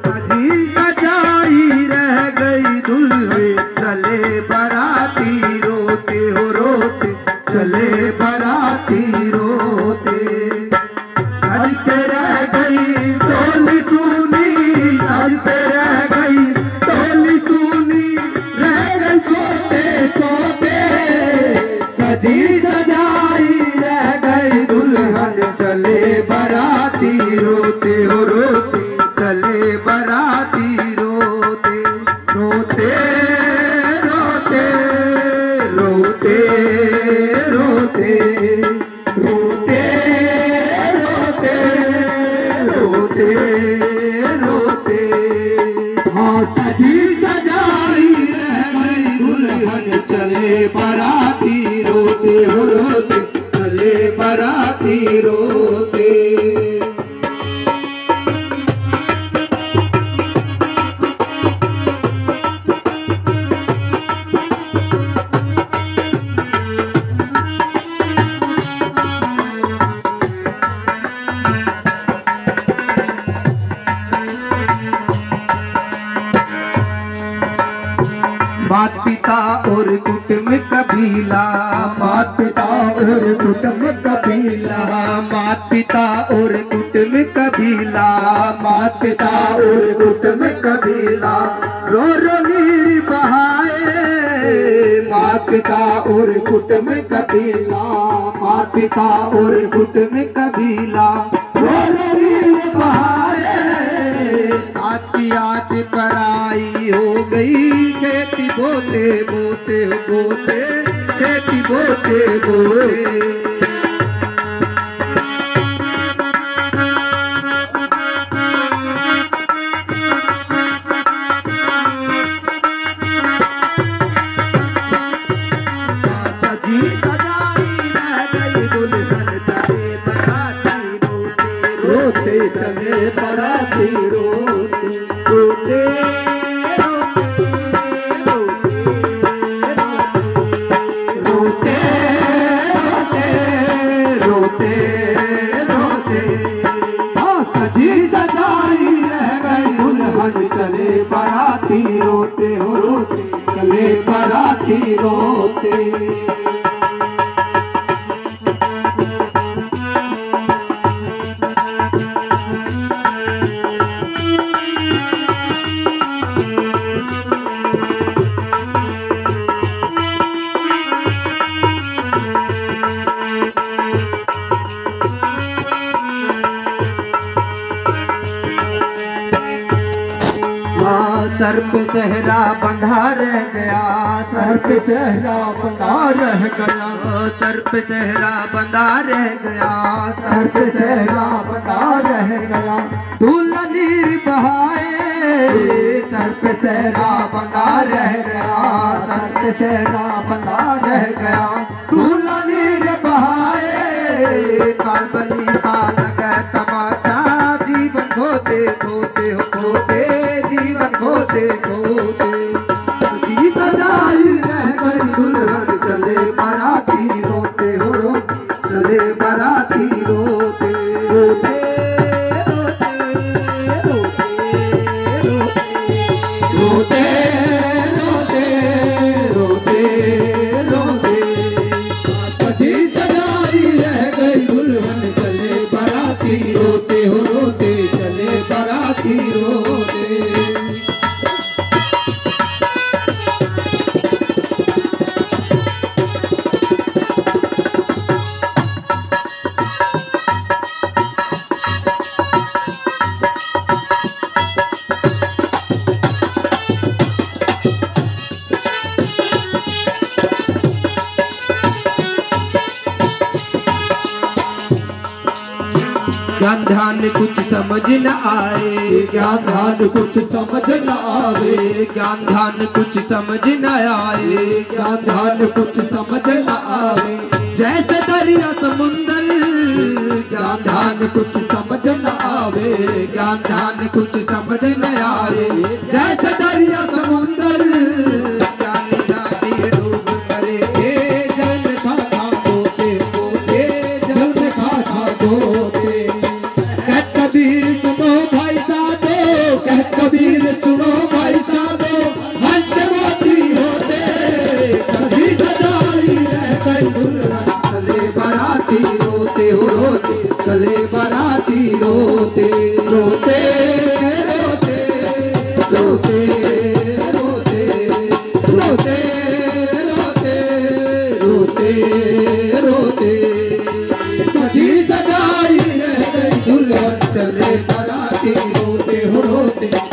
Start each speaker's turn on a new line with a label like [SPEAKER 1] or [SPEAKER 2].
[SPEAKER 1] सजी सजाई रह गई दुल्हन, चले बाराती रोते हो रोते, चले बाराती रोते। सजते रह गई डोली सूनी, सजते रह गई डोली सूनी, रह गई सोते सोते। सजी सजाई रह गई दुल्हन, चले बाराती रोते हो रोते, चले बाराती रोते रोते रोते रोते रोते रोते रोते रोते। हाँ सजी सजाई रह गई दुल्हन, चले बाराती रोते हो रोते, चले बाराती रोते। मात पिता और कुटुंब कबीला, मात पिता और कुटुंब कबीला, मात पिता और कुटुंब कबीला, मात पिता और कुटुंब कबीला, रो रो नीर बहाए। मात पिता और कुटुंब कबीला, मात पिता और कुटुंब कबीला, रो रो नीर बहाए। सास की आँच पराई हो गई, खेती बोते बोते बोते, खेती बोते बोते। सजी सजाई रह गई दुल्हन, चले बाराती रोते रोते, चले बाराती रोते रोते रोते रोते। हाँ सजी सजाई रह गई दुल्हन, चले बाराती रोते हो रोते, चले बाराती रोते। सर पे सहरा बंधा रह गया, सर पे सहरा बंधा रह गया, सर पे सहरा बंधा रह गया, सर पे सहरा बंधा रह गया। दूल्हा नीर बहाए, सर पे सहरा बंधा रह गया, सर पे सहरा बंधा रह गया। दूल्हा नीर बहाए, कालबली का लगा तमाचा, जीवन खोते खोते हो खोते, जीवन खोते खोते। सजी सजाई रह गई दुल्हन, चले बाराती रोते हो रोते, चले बाराती रोते रोते रोते रोते रोते रोते रोते। सजी सजाई रह गई दुल्हन, चले बाराती रोते हो रोते, चले बाराती रोते। ज्ञान ध्यान कुछ समझ न आए, ज्ञान ध्यान कुछ समझ न आवे, ज्ञान ध्यान कुछ समझ न आए, ज्ञान ध्यान कुछ समझ न आवे। जैसे दरिया समुंदर, ज्ञान ध्यान कुछ समझ न आवे, ज्ञान ध्यान कुछ समझ न आए। जैसे दरिया समुंदर, ज्ञान जाति डूब करे, जल में खा खा गोते गोते, जल में खा खा गोते। कबीर सुनो भाई साधो, कबीर सुनो भाई साधो हंस के मोती होते, सजी सजाई रह गई दुल्हन चले बाराती रोते हो रोते, चले बाराती रोते रोते रोते रोते रोते रोते रोते रोते रोते, सजी सजाई रह गई दुल्हन चले बाराती रोते हो रोते।